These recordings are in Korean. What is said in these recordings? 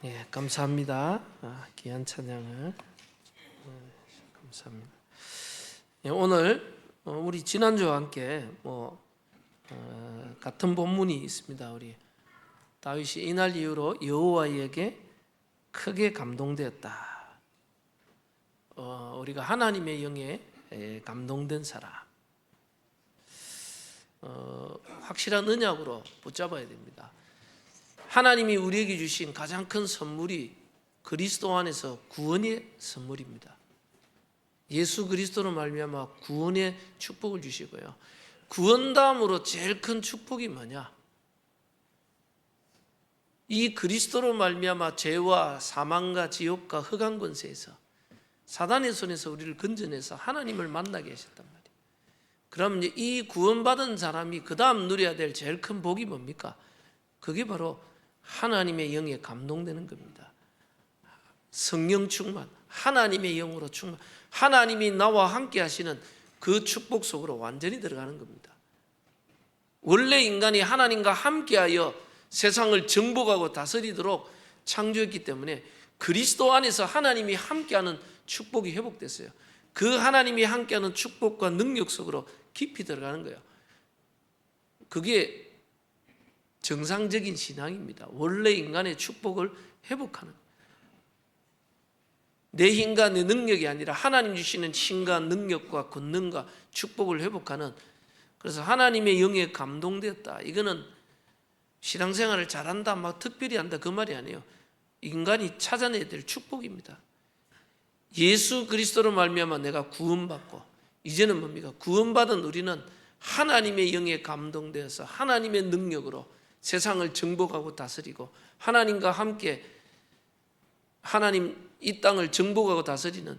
예, 감사합니다. 귀한 찬양을 감사합니다. 예, 오늘 우리 지난주와 함께 같은 본문이 있습니다. 우리 다윗이 이날 이후로 여호와에게 크게 감동되었다. 우리가 하나님의 영에 감동된 사람, 확실한 언약으로 붙잡아야 됩니다. 하나님이 우리에게 주신 가장 큰 선물이 그리스도 안에서 구원의 선물입니다. 예수 그리스도로 말미암아 구원의 축복을 주시고요. 구원 다음으로 제일 큰 축복이 뭐냐? 이 그리스도로 말미암아 죄와 사망과 지옥과 흑암 권세에서 사단의 손에서 우리를 건져내서 하나님을 만나게 하셨단 말이에요. 그럼 이제 이 구원받은 사람이 그 다음 누려야 될 제일 큰 복이 뭡니까? 그게 바로 하나님의 영에 감동되는 겁니다. 성령 충만, 하나님의 영으로 충만, 하나님이 나와 함께 하시는 그 축복 속으로 완전히 들어가는 겁니다. 원래 인간이 하나님과 함께하여 세상을 정복하고 다스리도록 창조했기 때문에 그리스도 안에서 하나님이 함께하는 축복이 회복됐어요. 그 하나님이 함께하는 축복과 능력 속으로 깊이 들어가는 거예요. 그게 정상적인 신앙입니다. 원래 인간의 축복을 회복하는, 내 힘과 내 능력이 아니라 하나님 주시는 힘과 능력과 권능과 축복을 회복하는, 그래서 하나님의 영에 감동되었다. 이거는 신앙생활을 잘한다, 막 특별히 한다 그 말이 아니에요. 인간이 찾아내야 될 축복입니다. 예수 그리스도로 말미암아 내가 구원받고, 이제는 뭡니까? 구원받은 우리는 하나님의 영에 감동되어서 하나님의 능력으로 세상을 정복하고 다스리고 하나님과 함께 하나님 이 땅을 정복하고 다스리는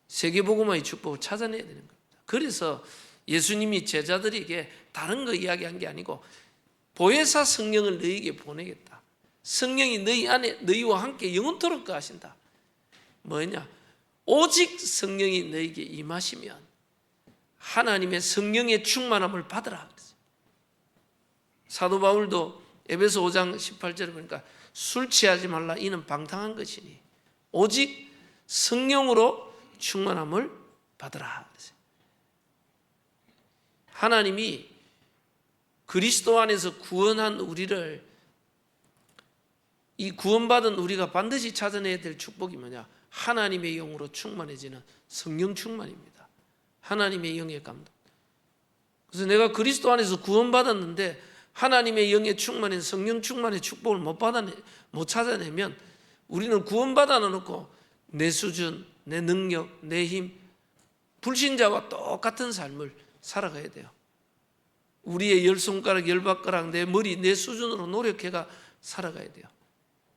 세계복음화의 축복을 찾아내야 되는 겁니다. 그래서 예수님이 제자들에게 다른 거 이야기한 게 아니고 보혜사 성령을 너희에게 보내겠다. 성령이 너희 안에 너희와 함께 영원토록 거하신다. 뭐냐? 오직 성령이 너희에게 임하시면 하나님의 성령의 충만함을 받으라. 사도 바울도 에베소 5장 18절에 보니까 술 취하지 말라 이는 방탕한 것이니 오직 성령으로 충만함을 받으라. 하나님이 그리스도 안에서 구원한 우리를, 이 구원받은 우리가 반드시 찾아내야 될 축복이 뭐냐? 하나님의 영으로 충만해지는 성령 충만입니다. 하나님의 영의 감동. 그래서 내가 그리스도 안에서 구원받았는데 하나님의 영의 충만인 성령 충만의 축복을 못 찾아내면 우리는 구원받아 놓고 내 수준, 내 능력, 내 힘, 불신자와 똑같은 삶을 살아가야 돼요. 우리의 열 손가락, 열 발가락, 내 머리, 내 수준으로 노력해가 살아가야 돼요.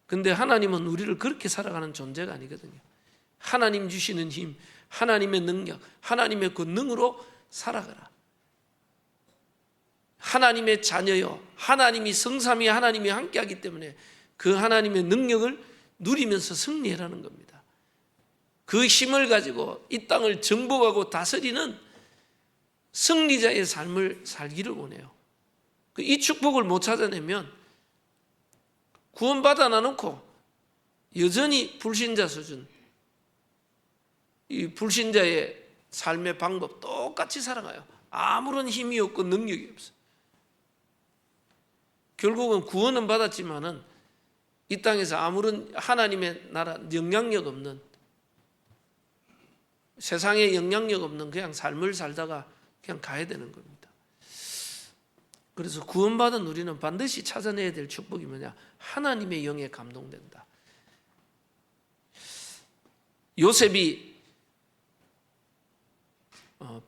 근데 하나님은 우리를 그렇게 살아가는 존재가 아니거든요. 하나님 주시는 힘, 하나님의 능력, 하나님의 권능으로 살아가라. 하나님의 자녀요, 하나님이 성삼위 하나님이 함께하기 때문에 그 하나님의 능력을 누리면서 승리하라는 겁니다. 그 힘을 가지고 이 땅을 정복하고 다스리는 승리자의 삶을 살기를 원해요. 이 축복을 못 찾아내면 구원받아 놔놓고 여전히 불신자 수준, 이 불신자의 삶의 방법 똑같이 살아가요. 아무런 힘이 없고 능력이 없어요. 결국은 구원은 받았지만은 이 땅에서 아무런 하나님의 나라 영향력 없는, 세상에 영향력 없는 그냥 삶을 살다가 그냥 가야 되는 겁니다. 그래서 구원받은 우리는 반드시 찾아내야 될 축복이 뭐냐? 하나님의 영에 감동된다. 요셉이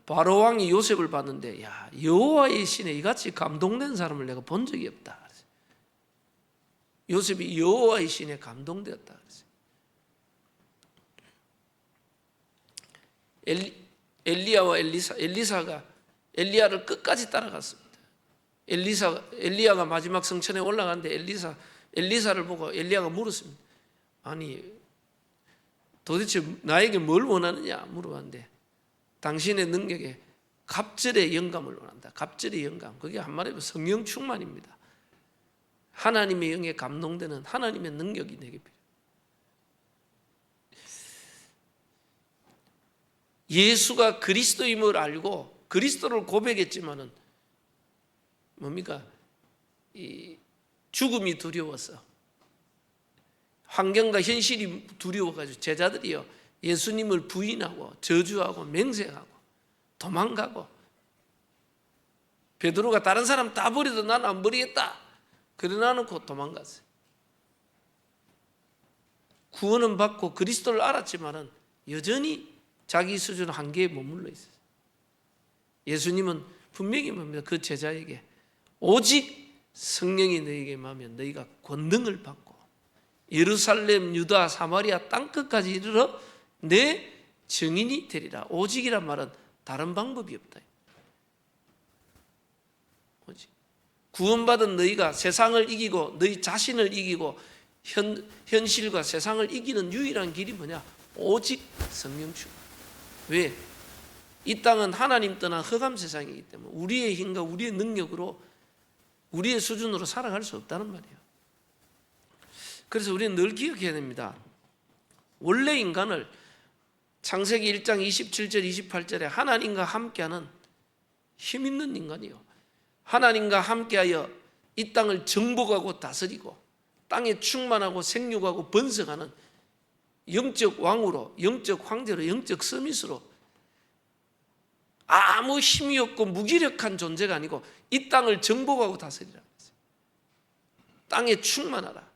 바로 왕이 요셉을 봤는데, 야, 여호와의 신에 이같이 감동된 사람을 내가 본 적이 없다. 요셉이 여호와의 신에 감동되었다. 엘리야와 엘리사가 엘리야를 끝까지 따라갔습니다. 엘리야가 마지막 성천에 올라갔는데 엘리사를 보고 엘리야가 물었습니다. 아니, 도대체 나에게 뭘 원하느냐 물어봤는데, 당신의 능력에 갑절의 영감을 원한다. 갑절의 영감. 그게 한마디로 성령 충만입니다. 하나님의 영에 감동되는 하나님의 능력이 내게 필요해요. 예수가 그리스도임을 알고 그리스도를 고백했지만은 뭡니까? 이 죽음이 두려웠어. 환경과 현실이 두려워가지고 제자들이요 예수님을 부인하고 저주하고 맹세하고 도망가고, 베드로가 다른 사람 다 버려도 난 안 버리겠다 그러나 놓고 도망갔어요. 구원은 받고 그리스도를 알았지만은 여전히 자기 수준 한계에 머물러 있어요. 예수님은 분명히 뭡니까? 그 제자에게 오직 성령이 너에게 임하면 너희가 권능을 받고 예루살렘, 유다, 사마리아 땅끝까지 이르러 내 증인이 되리라. 오직이란 말은 다른 방법이 없다. 오직 구원받은 너희가 세상을 이기고 너희 자신을 이기고 현실과 세상을 이기는 유일한 길이 뭐냐? 오직 성령 충만. 왜? 이 땅은 하나님 떠난 흑암 세상이기 때문에 우리의 힘과 우리의 능력으로 우리의 수준으로 살아갈 수 없다는 말이에요. 그래서 우리는 늘 기억해야 됩니다. 원래 인간을 창세기 1장 27절 28절에 하나님과 함께하는 힘 있는 인간이요, 하나님과 함께하여 이 땅을 정복하고 다스리고 땅에 충만하고 생육하고 번성하는 영적 왕으로, 영적 황제로, 영적 서밋으로 아무 힘이 없고 무기력한 존재가 아니고 이 땅을 정복하고 다스리라는 거예요. 땅에 충만하라.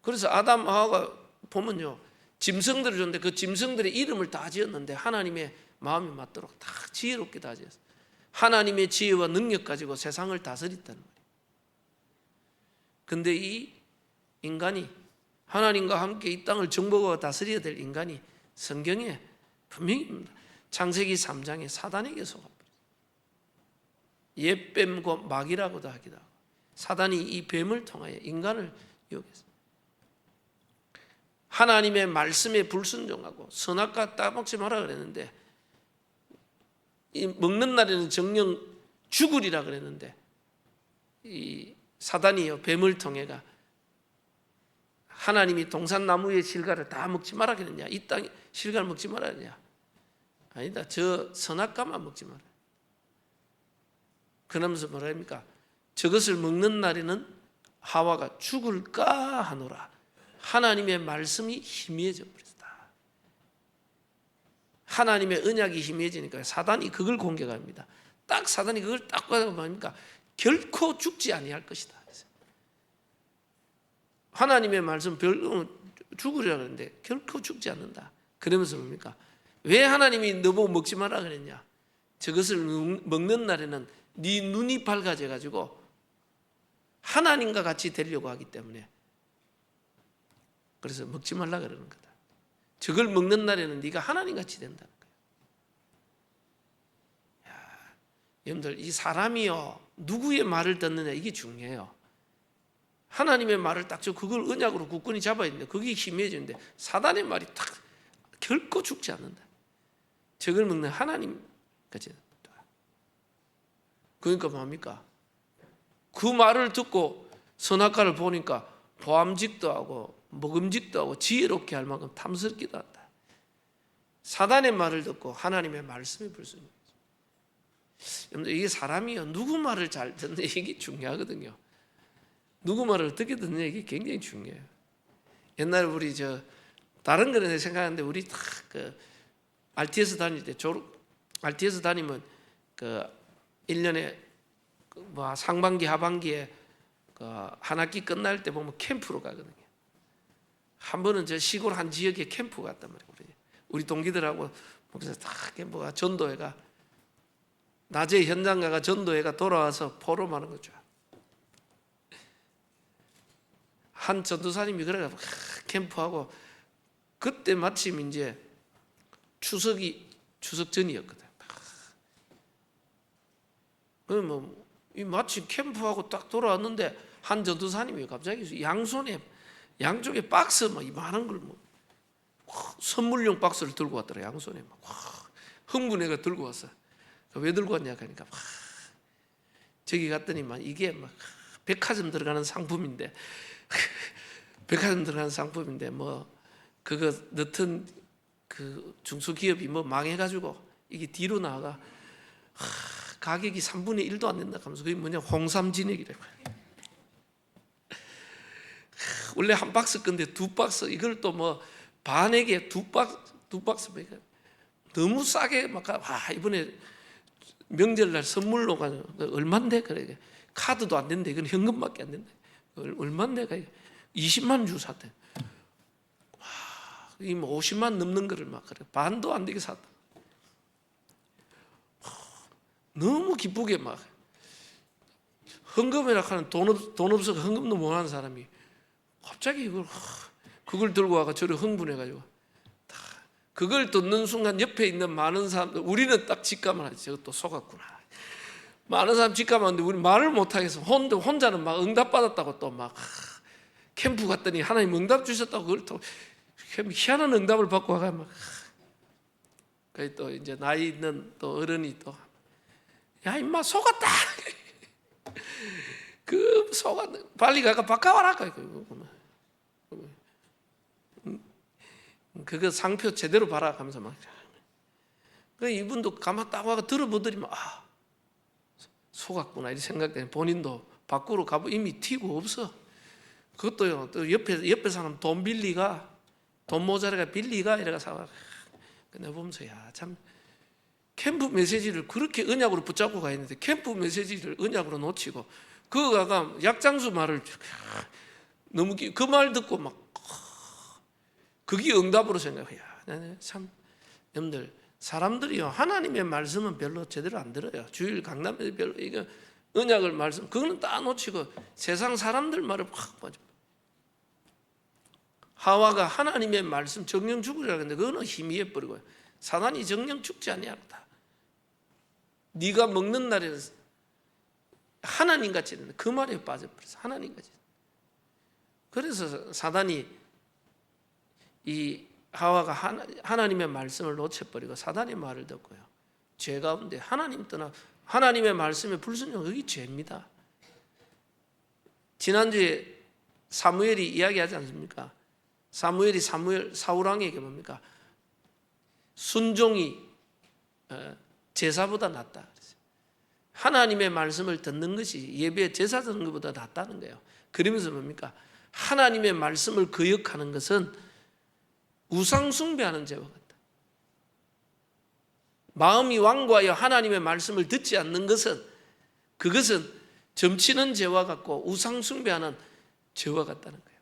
그래서 아담 하와가 보면요 짐승들을 줬는데 그 짐승들의 이름을 다 지었는데 하나님의 마음이 맞도록 다 지혜롭게 다 지었어요. 하나님의 지혜와 능력 가지고 세상을 다스렸다는 말이에요. 근데 이 인간이 하나님과 함께 이 땅을 정복하고 다스려야 될 인간이 성경에 분명히 창세기 3장에 사단에게 속아버렸어요. 옛뱀과 마귀라고도 하기도 하고 사단이 이 뱀을 통하여 인간을 유혹했어요. 하나님의 말씀에 불순종하고 선악과 따먹지 마라 그랬는데 이 먹는 날에는 정령 죽으리라 그랬는데 이 사단이요 뱀을 통해가 하나님이 동산나무의 실과를 다 먹지 마라 그랬냐? 이 땅에 실과를 먹지 마라 그랬냐? 아니다. 저 선악과만 먹지 마라. 그러면서 뭐라 합니까? 저것을 먹는 날에는 하와가 죽을까 하노라. 하나님의 말씀이 희미해져 버렸다. 하나님의 언약이 희미해지니까 사단이 그걸 공격합니다. 딱 사단이 그걸 딱 봐서 뭡니까? 결코 죽지 아니할 것이다. 하나님의 말씀 죽으리라 그랬는데 결코 죽지 않는다. 그러면서 뭡니까? 왜 하나님이 너보고 먹지 마라 그랬냐? 저것을 먹는 날에는 네 눈이 밝아져 가지고 하나님과 같이 되려고 하기 때문에 그래서 먹지 말라 그러는 거다. 저걸 먹는 날에는 네가 하나님 같이 된다는 거야. 야, 여러분들 이 사람이요 누구의 말을 듣느냐 이게 중요해요. 하나님의 말을 딱 그걸 언약으로 굳건히 잡아야 되는데 그게 희미해지는데 사단의 말이 딱 결코 죽지 않는다. 저걸 먹는 하나님 같이 된다. 그러니까 뭡니까? 그 말을 듣고 선악과를 보니까 보암직도 하고 먹음직도 하고 지혜롭게 할 만큼 탐스럽기도 한다. 사단의 말을 듣고 하나님의 말씀에 불순종했습니다. 여러분들 이게 사람이요 누구 말을 잘 듣느냐 이게 중요하거든요. 누구 말을 어떻게 듣느냐 이게 굉장히 중요해요. 옛날에 우리 다른 거는 생각하는데 우리 다 그 RTS 다닐 때 RTS 다니면 그 1년에 뭐 상반기 하반기에 그 한 학기 끝날 때 보면 캠프로 가거든요. 한 번은 저 시골 한 지역에 캠프 갔단 말이에요. 우리 동기들하고 거기서 다 캠프가 전도회가 낮에 현장 가가 전도회가 돌아와서 포럼하는 거죠. 한 전도사님이 그래가 캠프하고 그때 마침 이제 추석 전이었거든. 그러면 마침 캠프하고 딱 돌아왔는데 한 전도사님이 갑자기 양쪽에 박스 막 이만한 걸 선물용 박스를 들고 왔더라. 양손에 막 흥분해가 들고 왔어. 왜 들고 왔냐 하니까 저기 갔더니만 이게 막 백화점 들어가는 상품인데 뭐 그거 넣던 그 그 중소기업이 뭐 망해가지고 이게 뒤로 나가 가격이 3분의 1도 안 된다 하면서 그게 뭐냐 홍삼 진액이라고. 원래 한 박스 건데 2박스 이걸 또 뭐 반액에 2박스 너무 싸게 막 이번에 명절날 선물로 가지고 얼마인데 그래 카드도 안 된대. 이건 현금밖에 안 된대. 얼마인데 20만 원 주고 샀대. 이 뭐 50만 넘는 거를 막 그래 반도 안 되게 샀다. 너무 기쁘게 막 헌금이라 하는 돈 없어서 헌금도 못 하는 사람이 갑자기 그걸 들고 와가 저를 흥분해가지고 그걸 듣는 순간 옆에 있는 많은 사람들 우리는 딱 직감을 하지. 저거 또 속았구나. 많은 사람 직감하는데 우리 말을 못하겠어. 혼자는 막 응답받았다고 또 막 캠프 갔더니 하나님 응답 주셨다고 그걸 또 희한한 응답을 받고 와가 막 그래 또 이제 나이 있는 또 어른이 또 야 임마 속았다. 그 속았 빨리 가가 바꿔와라. 그거 상표 제대로 봐라 하면서 막 그래 이분도 가만 딱 와가 들어보더니만 속았구나 이 생각되네. 본인도 밖으로 가보 이미 튀고 없어. 그것도요 또 옆에 사람 돈 빌리가 돈 모자라가 빌리가 이래가 사와. 내가 보면서 야 참 캠프 메시지를 그렇게 언약으로 붙잡고 가 있는데 캠프 메시지를 언약으로 놓치고 그거가 약장수 말을 너무 그 말 듣고 막 그게 응답으로 생각해요. 참 여러분들 사람들이요 하나님의 말씀은 별로 제대로 안 들어요. 주일 강남에서 별로 이거 언약을 말씀 그거는 다 놓치고 세상 사람들 말을 확 맞아. 하와가 하나님의 말씀 정령 죽으려고 했는데 그거는 희미해 버리고요. 사단이 정령 죽지 아니하다. 네가 먹는 날에는 하나님같이 되는 그 말에 빠져버렸어. 하나님같이. 그래서 사단이 이 하와가 하나님의 말씀을 놓쳐버리고 사단의 말을 듣고요. 죄 가운데 하나님 떠나 하나님의 말씀에 불순종 그게 죄입니다. 지난주에 사무엘이 이야기하지 않습니까? 사무엘이 사울왕에게 뭡니까? 순종이 제사보다 낫다. 하나님의 말씀을 듣는 것이 예배 제사 드는 것보다 낫다는 거예요. 그러면서 뭡니까? 하나님의 말씀을 거역하는 것은 우상 숭배하는 죄와 같다. 마음이 완고하여 하나님의 말씀을 듣지 않는 것은 그것은 점치는 죄와 같고 우상 숭배하는 죄와 같다는 거예요.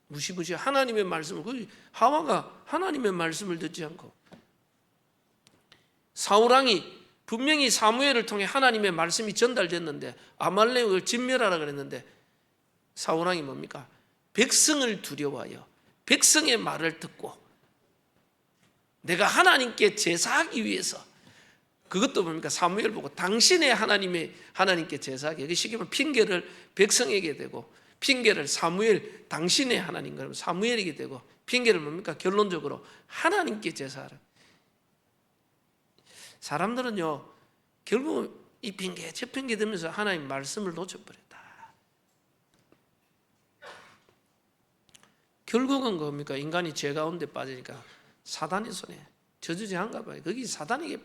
무시무시 하나님의 말씀을 하와가 하나님의 말씀을 듣지 않고 사울왕이 분명히 사무엘을 통해 하나님의 말씀이 전달됐는데 아말렉을 진멸하라 그랬는데 사울왕이 뭡니까? 백성을 두려워하여 백성의 말을 듣고 내가 하나님께 제사하기 위해서 그것도 뭡니까? 사무엘 보고 당신의 하나님께 제사하기 그 시기면 핑계를 백성에게 대고 핑계를 사무엘 당신의 하나님 그러면 사무엘에게 대고 핑계를 뭡니까? 결론적으로 하나님께 제사하라. 사람들은요 결국 이 핑계 저 핑계 대면서 하나님 말씀을 놓쳐버렸다. 결국은 뭡니까? 인간이 죄 가운데 빠지니까 사단의 손에 저주제한가 봐요. 거기 사단에게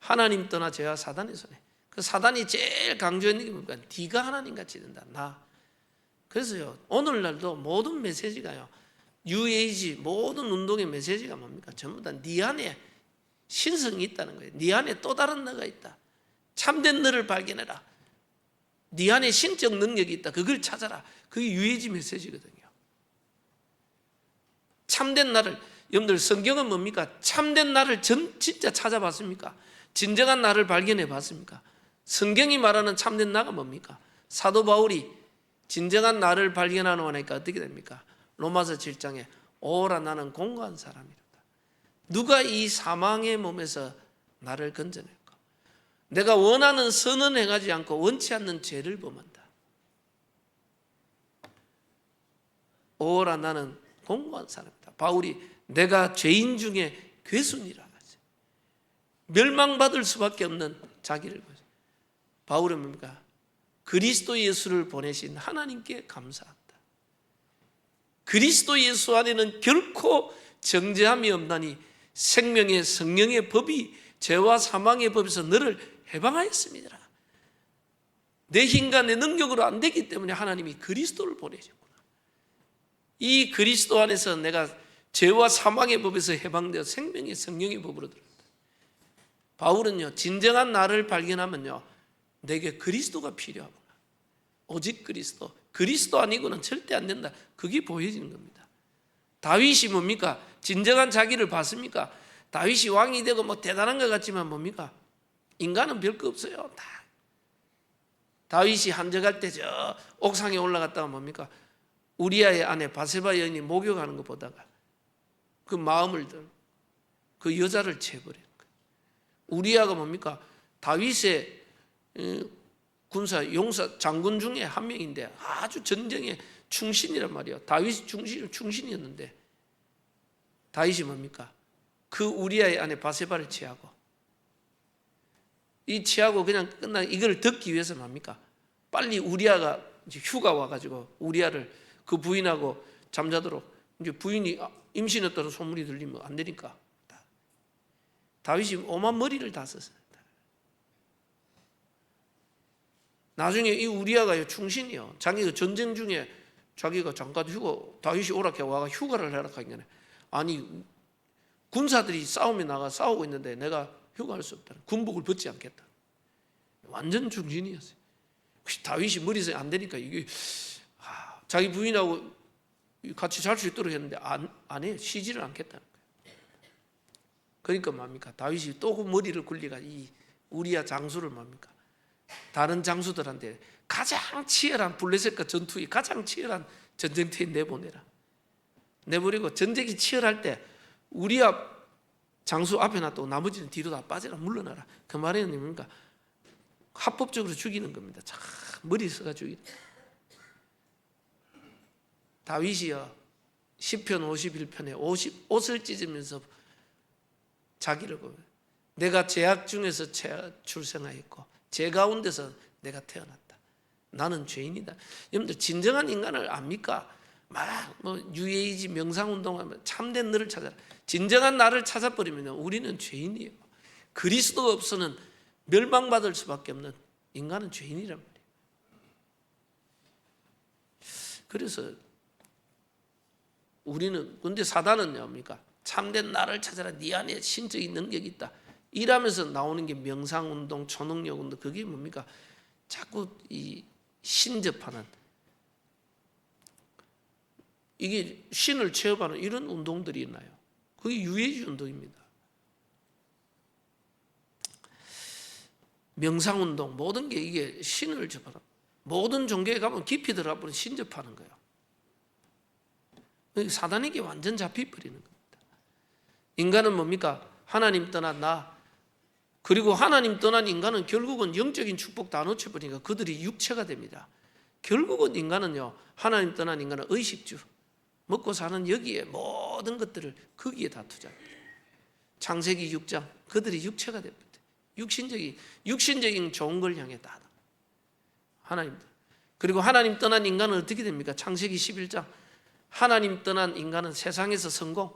하나님 떠나 죄와 사단의 손에 그 사단이 제일 강조했는 게 뭡니까? 네가 하나님같이 된다. 나. 그래서요 오늘날도 모든 메시지가요 UAG 모든 운동의 메시지가 뭡니까? 전부 다 네 안에 신성이 있다는 거예요. 네 안에 또 다른 너가 있다. 참된 너를 발견해라. 네 안에 신적 능력이 있다. 그걸 찾아라. 그게 UAG 메시지거든요. 참된 나를 여러분들 성경은 뭡니까? 참된 나를 진짜 찾아봤습니까? 진정한 나를 발견해 봤습니까? 성경이 말하는 참된 나가 뭡니까? 사도 바울이 진정한 나를 발견하는 거니까 어떻게 됩니까? 로마서 7장에 오라 나는 공고한 사람이로다. 누가 이 사망의 몸에서 나를 건져낼까? 내가 원하는 선은 행하지 않고 원치 않는 죄를 범한다. 오라 나는 공고한 사람이다. 바울이 내가 죄인 중에 괴순이라 하지. 멸망받을 수밖에 없는 자기를 보여요. 바울은 뭡니까? 그리스도 예수를 보내신 하나님께 감사한다. 그리스도 예수 안에는 결코 정죄함이 없나니 생명의 성령의 법이 죄와 사망의 법에서 너를 해방하였습니다. 내 힘과 내 능력으로 안 되기 때문에 하나님이 그리스도를 보내셨구나. 이 그리스도 안에서 내가 죄와 사망의 법에서 해방되어 생명의 성령의 법으로 들어간다. 바울은요, 진정한 나를 발견하면요, 내게 그리스도가 필요하구나. 오직 그리스도. 그리스도 아니고는 절대 안 된다. 그게 보여지는 겁니다. 다윗이 뭡니까? 진정한 자기를 봤습니까? 다윗이 왕이 되고 뭐 대단한 것 같지만 뭡니까? 인간은 별거 없어요. 다. 다윗이 한적할 때 저 옥상에 올라갔다가 뭡니까? 우리아의 아내 바세바 여인이 목욕하는 거 보다가 그 마음을 들고 그 여자를 채버린 거예요. 우리아가 뭡니까? 다윗의 군사 용사 장군 중에 한 명인데 아주 전쟁에 충신이란 말이에요. 다윗이 충신이었는데 다윗이 뭡니까? 그 우리아의 아내 바세바를 취하고 이 취하고 그냥 끝나 이걸 듣기 위해서 뭡니까? 빨리 우리아가 이제 휴가 와가지고 우리아를 그 부인하고 잠자도록 이제 부인이 임신했다는 소문이 들리면 안 되니까 다윗이 오만 머리를 다 썼어요. 나중에 이 우리아가 충신이요. 자기가 전쟁 중에 자기가 잠깐 다윗이 오락해 와가 휴가를 해라 하니까 아니 군사들이 싸움에 나가 싸우고 있는데 내가 휴가할 수 없다. 군복을 벗지 않겠다. 완전 충신이었어요. 다윗이 머리에서 안 되니까 이게 자기 부인하고 같이 잘 수 있도록 했는데 안 해요. 쉬지를 않겠다는 거예요. 그러니까 뭡니까? 다윗이 또 그 머리를 굴리가 이 우리아 장수를 뭡니까? 다른 장수들한테 가장 치열한 블레셋과 전투에 가장 치열한 전쟁터에 내버리고 전쟁이 치열할 때 우리아 장수 앞에 놔두고 나머지는 뒤로 다 빠져라 물러나라. 그 말에는 뭡니까? 합법적으로 죽이는 겁니다. 참 머리 써가 죽이는. 다윗이요 시편 51편에 옷을 찢으면서 자기를 보면 내가 죄악 중에서 출생하였고 죄 가운데서 내가 태어났다. 나는 죄인이다. 여러분들 진정한 인간을 압니까? 뭐 뉴에이지 명상운동하면 참된 너를 찾아라. 진정한 나를 찾아버리면 우리는 죄인이에요. 그리스도가 없어는 멸망받을 수밖에 없는 인간은 죄인이란 말이에요. 그래서 우리는 근데 사단은 뭡니까? 참된 나를 찾아라. 네 안에 신적인 능력이 있다. 이러면서 나오는 게 명상운동, 초능력운동 그게 뭡니까? 자꾸 이 신접하는 이게 신을 체험하는 이런 운동들이 있나요? 그게 유해지 운동입니다. 명상운동 모든 게 이게 신을 접하는 모든 종교에 가면 깊이 들어가면 신접하는 거예요. 사단에게 완전 잡혀버리는 겁니다. 인간은 뭡니까? 하나님 떠난 나 그리고 하나님 떠난 인간은 결국은 영적인 축복 다 놓쳐버리니까 그들이 육체가 됩니다. 결국은 인간은요 하나님 떠난 인간은 의식주 먹고 사는 여기에 모든 것들을 거기에 다 투자합니다. 창세기 6장 그들이 육체가 됩니다. 육신적인 좋은 걸 향해 다 하나님. 그리고 하나님 떠난 인간은 어떻게 됩니까? 창세기 11장 하나님 떠난 인간은 세상에서 성공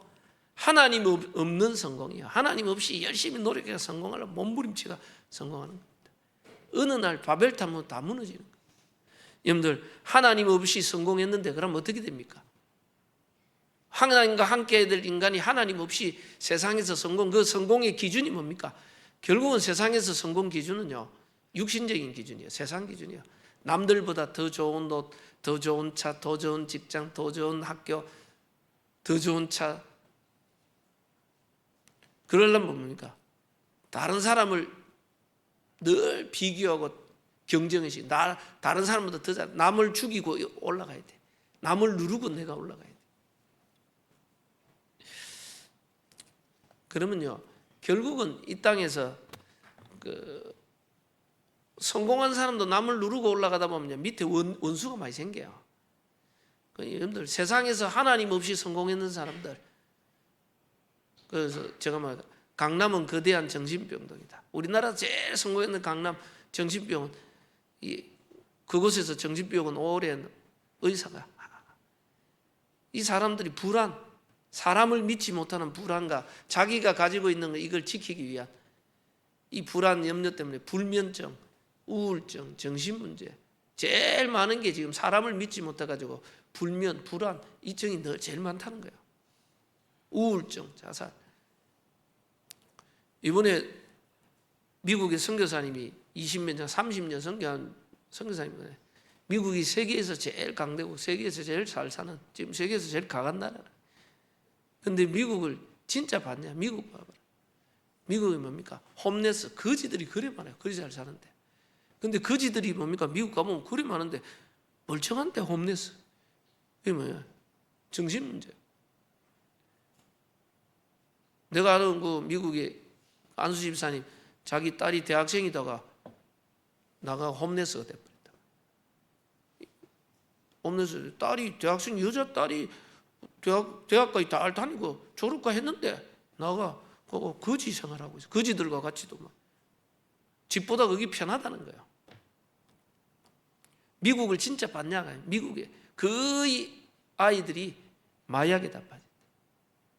하나님 없는 성공이야. 하나님 없이 열심히 노력해서 성공하려 몸부림치가 성공하는 겁니다. 어느 날 바벨탑은 다 무너지는 거예요. 여러분들 하나님 없이 성공했는데 그럼 어떻게 됩니까? 하나님과 함께 될 인간이 하나님 없이 세상에서 성공 그 성공의 기준이 뭡니까? 결국은 세상에서 성공 기준은요 육신적인 기준이에요. 세상 기준이에요. 남들보다 더 좋은 옷, 더 좋은 차, 더 좋은 직장, 더 좋은 학교, 더 좋은 차 그러려면 뭡니까? 다른 사람을 늘 비교하고 경쟁해서 다른 사람보다 더 잘 남을 죽이고 올라가야 돼. 남을 누르고 내가 올라가야 돼. 그러면요 결국은 이 땅에서 성공한 사람도 남을 누르고 올라가다 보면 밑에 원수가 많이 생겨요. 여러분들 세상에서 하나님 없이 성공했는 사람들 그래서 제가 말 강남은 거대한 정신병동이다. 우리나라 제일 성공했는 강남 정신병원 그곳에서 정신병원 오랜 의사가 이 사람들이 불안 사람을 믿지 못하는 불안과 자기가 가지고 있는 이걸 지키기 위한 이 불안 염려 때문에 불면증, 우울증, 정신문제 제일 많은 게 지금 사람을 믿지 못해가지고 불면, 불안 이 증이 늘 제일 많다는 거예요. 우울증, 자살. 이번에 미국의 선교사님이 20년 전 30년 선교한 선교사님이거든요. 미국이 세계에서 제일 강대국, 세계에서 제일 잘 사는, 지금 세계에서 제일 강한 나라라. 근데 미국을 진짜 봤냐? 미국 봐봐라. 미국이 뭡니까? 홈레스, 거지들이 그래 많아요. 그리 잘 사는데. 근데 거지들이 뭡니까? 미국 가보면 그리 많은데 멀쩡한데 홈레스. 이게 뭐야? 정신문제. 내가 아는 그 미국의 안수 집사님, 자기 딸이 대학생이다가 나가 홈레스가 돼버렸다. 홈레스, 딸이 대학생 여자 딸이 대학까지 다 다니고 졸업까지 했는데 나가 거지 생활하고 있어. 거지들과 같이도 막 집보다 거기 편하다는 거예요. 미국을 진짜 봤냐? 미국에 거의 아이들이 마약에 다 빠져.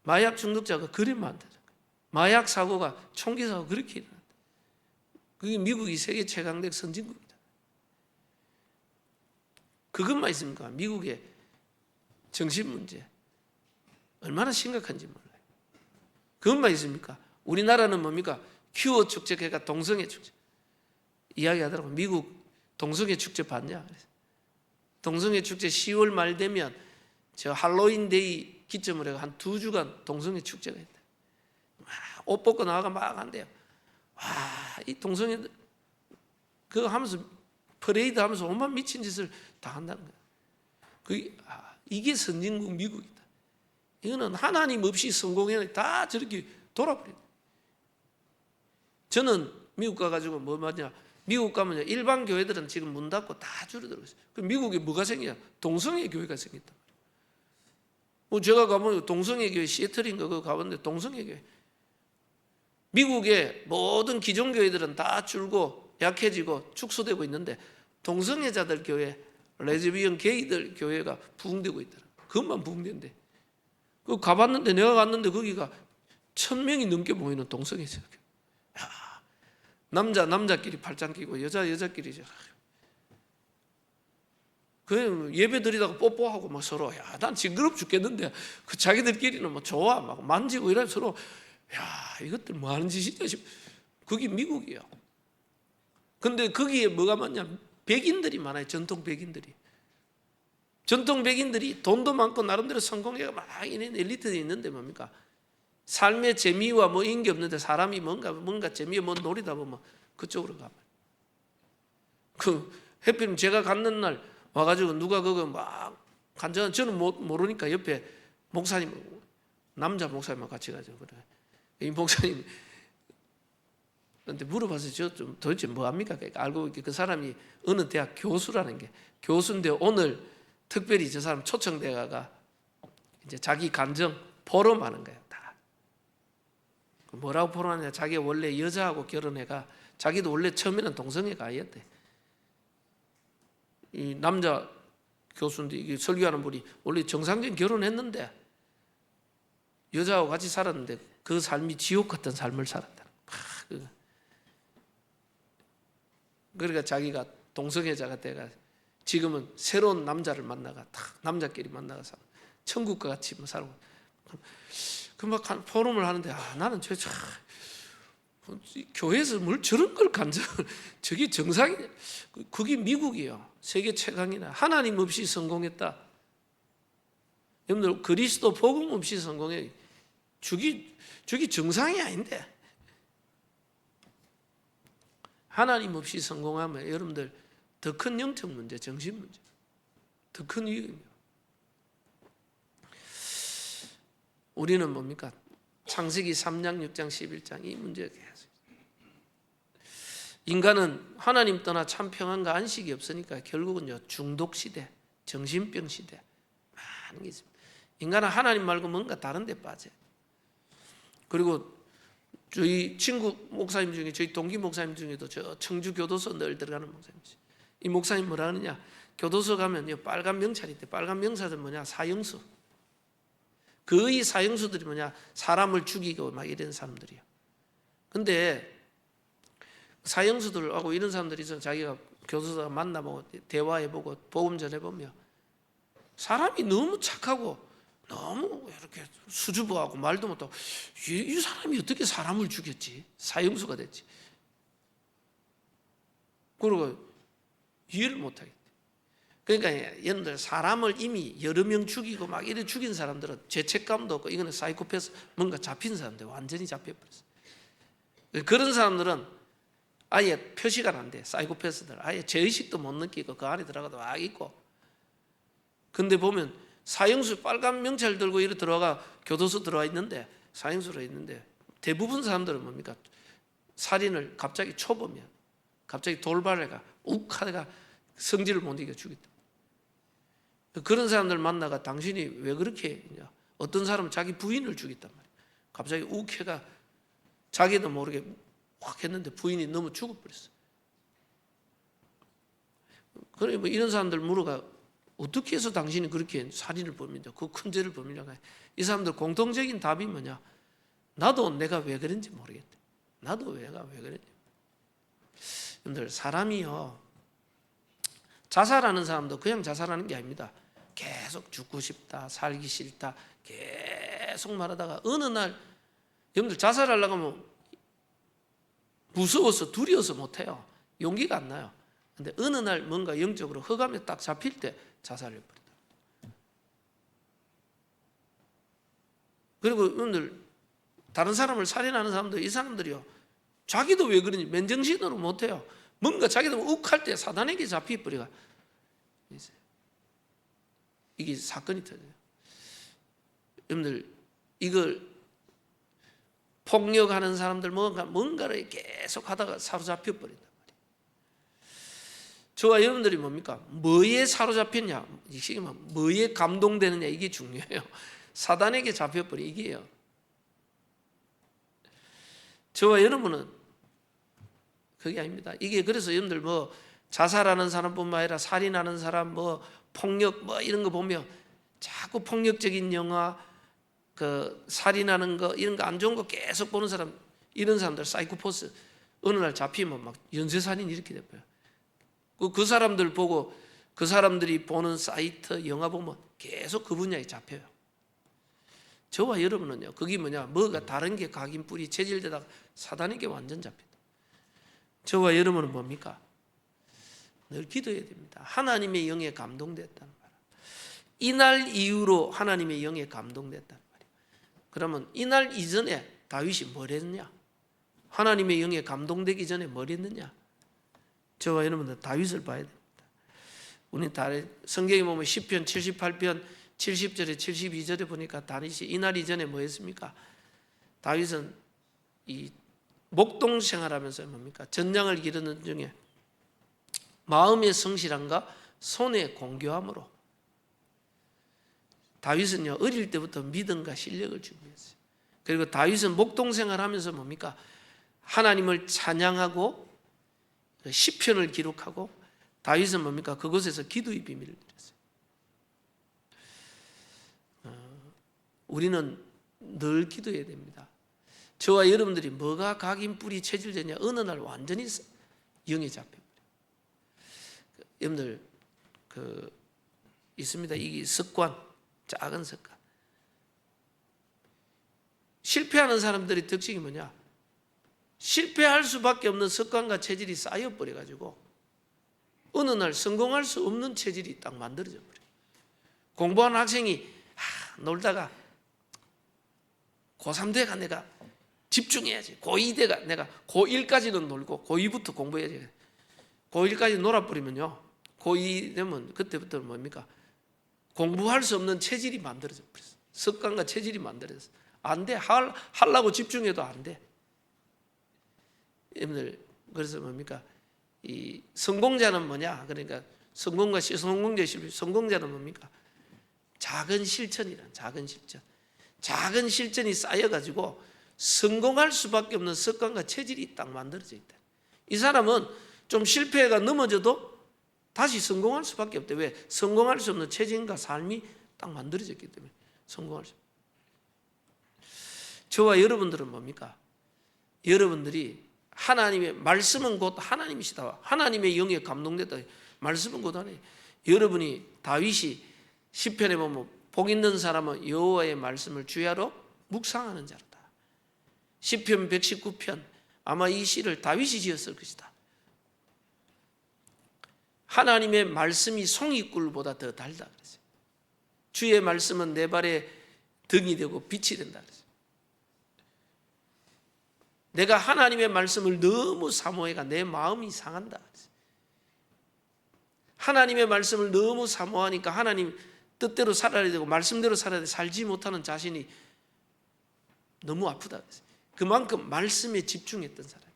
마약 중독자가 그리 많다. 마약 사고가 총기 사고 그렇게 일어난다. 그게 미국이 세계 최강대 선진국이다. 그것만 있습니까? 미국의 정신 문제 얼마나 심각한지 몰라요. 그것만 있습니까? 우리나라는 뭡니까? 큐어 축제, 그러니까 동성애 축제. 이야기하더라고. 미국 동성애 축제 봤냐? 동성애 축제 10월 말 되면 저 할로윈 데이 기점으로 해서 한 2주간 동성애 축제가 있다. 옷 벗고 나와가 막 한대요. 와, 이 동성애 그거 하면서 퍼레이드 하면서 온갖 미친 짓을 다 한다는 거야. 이게 선진국 미국이다. 이거는 하나님 없이 성공해 다 저렇게 돌아버린다. 저는 미국 가가지고 뭐 말이냐? 미국 가면 일반 교회들은 지금 문 닫고 다 줄어들고 있어요. 그럼 미국에 뭐가 생기냐? 동성애 교회가 생겼다. 제가 가보면 동성애 교회 시애틀인가 그거 가봤는데 동성애 교회. 미국의 모든 기존 교회들은 다 줄고 약해지고 축소되고 있는데 동성애자들 교회, 레즈비언 게이들 교회가 부흥되고 있더라. 그것만 부흥된대. 그 가봤는데 내가 갔는데 거기가 1000명이 넘게 모이는 동성애자 교회. 남자끼리 팔짱 끼고 여자끼리 그 예배 드리다가 뽀뽀하고 막 서로 난 징그럽 죽겠는데 그 자기들끼리는 뭐 좋아 막 만지고 이래 서로 이것들 뭐 하는 짓이냐 싶어. 그게 미국이에요. 근데 거기에 뭐가 많냐? 백인들이 많아요. 전통 백인들이 돈도 많고 나름대로 성공해가 막 있는 엘리트들이 있는데 뭡니까? 삶의 재미와 뭐 인기 없는데 사람이 뭔가 재미에 뭐 노리다 보면 그쪽으로 가면 해필 제가 갔는 날 와가지고 누가 그거 막 간절한 저는 모르니까 옆에 목사님 남자 목사님만 같이 가죠. 그래 이 목사님 근데 물어봐서 저 좀 도대체 뭐 합니까? 알고 보니까 그 사람이 어느 대학 교수라는 게 교수인데 오늘 특별히 저 사람 초청대가가 이제 자기 감정 포럼하는 거예요. 다 뭐라고 포럼하냐? 자기 원래 여자하고 결혼해가 자기도 원래 처음에는 동성애가 아니었대. 이 남자 교수인데 이게 설교하는 분이 원래 정상적인 결혼했는데 여자하고 같이 살았는데 그 삶이 지옥 같은 삶을 살았다. 그러니까 자기가 동성애자가 돼가 지금은 새로운 남자를 만나가 남자끼리 만나가서 천국과 같이 뭐 살고 그 막 포럼을 하는데 나는 교회에서 뭘 저런 걸 간증을 저게 정상이 그게 미국이에요. 세계 최강이나 하나님 없이 성공했다. 여러분들 그리스도 복음 없이 성공해 저게 정상이 아닌데 하나님 없이 성공하면 여러분들 더 큰 영적 문제, 정신 문제, 더 큰 위험입니다. 우리는 뭡니까? 창세기 3장, 6장, 11장 이 문제가 계속 인간은 하나님 떠나 참 평안과 안식이 없으니까 결국은요 중독 시대, 정신병 시대 많은 게 있습니다. 인간은 하나님 말고 뭔가 다른 데 빠져요. 그리고 저희 친구 목사님 중에 저희 동기 목사님 중에도 저 청주 교도소 늘 들어가는 목사님이시. 이 목사님 뭐라 하느냐? 교도소 가면요 빨간 명찰이 있대. 빨간 명찰은 뭐냐? 사형수. 거의 사형수들이 사람을 죽이고 막 이런 사람들이에요. 근데 사형수들하고 이런 사람들이 있어 자기가 교도소가 만나보고 대화해보고 복음 전해보면 사람이 너무 착하고 너무 이렇게 수줍어하고 말도 못하고 이 사람이 어떻게 사람을 죽였지? 사형수가 됐지. 그리고 이해를 못하겠대. 그러니까 여러분들 사람을 이미 여러 명 죽이고 막 이래 죽인 사람들은 죄책감도 없고 이거는 사이코패스 뭔가 잡힌 사람들 완전히 잡혀버렸어. 그런 사람들은 아예 표시가 안 돼. 사이코패스들 아예 죄의식도 못 느끼고 그 안에 들어가도 막 있고. 근데 보면 사형수 빨간 명찰 들고 이렇게 들어가 교도소 들어와 있는데 사형수로 있는데 대부분 사람들은 뭡니까? 살인을 갑자기 초보면 갑자기 돌발해가 욱하다가 성질을 못 이겨 죽였다. 그런 사람들 만나가 당신이 왜 그렇게 했냐? 어떤 사람은 자기 부인을 죽였단 말이야. 갑자기 욱해가 자기도 모르게 확 했는데 부인이 너무 죽어버렸어. 그래 뭐 이런 사람들 물어가 어떻게 해서 당신이 그렇게 살인을 범했냐? 그 큰 죄를 범했냐고 해. 이 사람들 공통적인 답이 뭐냐? 나도 내가 왜 그런지 모르겠대. 나도 내가 왜 그랬냐? 여러분들 사람이요 자살하는 사람도 그냥 자살하는 게 아닙니다. 계속 죽고 싶다, 살기 싫다 계속 말하다가 어느 날 여러분들 자살하려고 하면 무서워서 두려워서 못해요. 용기가 안 나요. 근데 어느 날 뭔가 영적으로 흑암에 딱 잡힐 때 자살을 해버린다. 그리고 여러분들 다른 사람을 살인하는 사람도 이 사람들이요 자기도 왜 그런지 맨정신으로 못해요. 뭔가 자기도 욱할 때 사단에게 잡혀버리가 있어요. 이게 사건이 터져요. 여러분들 이걸 폭력하는 사람들 뭔가를 계속 하다가 사로잡혀 버린단 말이에요. 저와 여러분들이 뭡니까? 뭐에 사로잡혔냐? 이게 뭐에 감동되느냐 이게 중요해요. 사단에게 잡혀버린 이게요. 저와 여러분은 그게 아닙니다. 이게 그래서 여러분들 뭐 자살하는 사람뿐만 아니라 살인하는 사람 뭐 폭력 뭐 이런 거 보면 자꾸 폭력적인 영화 그 살인하는 거 이런 거 안 좋은 거 계속 보는 사람 이런 사람들 사이코패스 어느 날 잡히면 막 연쇄살인 이렇게 돼버려요. 그 사람들 보고 그 사람들이 보는 사이트 영화 보면 계속 그 분야에 잡혀요. 저와 여러분은요 그게 뭐가 다른 게 각인 뿌리 체질되다가 사단에게 완전 잡힌다. 저와 여러분은 뭡니까? 늘 기도해야 됩니다. 하나님의 영에 감동됐다는 말. 이날 이후로 하나님의 영에 감동됐다는 말이에요. 그러면 이날 이전에 다윗이 뭘 했느냐? 하나님의 영에 감동되기 전에 뭘 했느냐? 저와 여러분들 다윗을 봐야 됩니다. 우리 성경에 보면 시편 78편 70절에 72절에 보니까 다윗이 이날 이전에 뭐 했습니까? 다윗은 이 목동 생활하면서 뭡니까? 전장을 기르는 중에 마음의 성실함과 손의 공교함으로 다윗은요 어릴 때부터 믿음과 실력을 준비했어요. 그리고 다윗은 목동 생활하면서 뭡니까? 하나님을 찬양하고 시편을 기록하고 다윗은 뭡니까? 그곳에서 기도의 비밀을 드렸어요. 우리는 늘 기도해야 됩니다. 저와 여러분들이 뭐가 각인 뿌리 체질되냐 어느 날 완전히 영에 잡혀버려요. 여러분들 있습니다. 이게 습관, 작은 습관. 실패하는 사람들의 특징이 뭐냐? 실패할 수밖에 없는 습관과 체질이 쌓여버려가지고 어느 날 성공할 수 없는 체질이 딱 만들어져 버려요. 공부하는 학생이 놀다가 고3 대가 내가 집중해야지. 고2 대가 내가 고1까지는 놀고 고2부터 공부해야지. 고1까지 놀아버리면요. 고2 되면 그때부터 뭡니까? 공부할 수 없는 체질이 만들어져 버렸어. 습관과 체질이 만들어졌어. 안 돼. 하려고 집중해도 안 돼. 여러분들 그래서 뭡니까? 이 성공자는 뭐냐? 그러니까 성공과 성공자 실패. 성공자는 뭡니까? 작은 실천이란 작은 실천. 작은 실천이 쌓여가지고 성공할 수밖에 없는 습관과 체질이 딱 만들어져 있다. 이 사람은 좀 실패가 넘어져도 다시 성공할 수밖에 없대. 왜? 성공할 수 없는 체질과 삶이 딱 만들어졌기 때문에 성공할 수. 저와 여러분들은 뭡니까? 여러분들이 하나님의 말씀은 곧 하나님이시다. 하나님의 영에 감동됐다. 말씀은 곧 하나님. 여러분이 다윗이 시편에 보면 복 있는 사람은 여호와의 말씀을 주야로 묵상하는 자로다. 시편 119편 아마 이 시를 다윗이 지었을 것이다. 하나님의 말씀이 송이꿀보다 더 달다 그랬어요. 주의 말씀은 내 발에 등이 되고 빛이 된다 그랬어요. 내가 하나님의 말씀을 너무 사모해가 내 마음이 상한다 그랬어요. 하나님의 말씀을 너무 사모하니까 하나님 뜻대로 살아야 되고 말씀대로 살아야 돼 살지 못하는 자신이 너무 아프다 그랬어요. 그만큼 말씀에 집중했던 사람.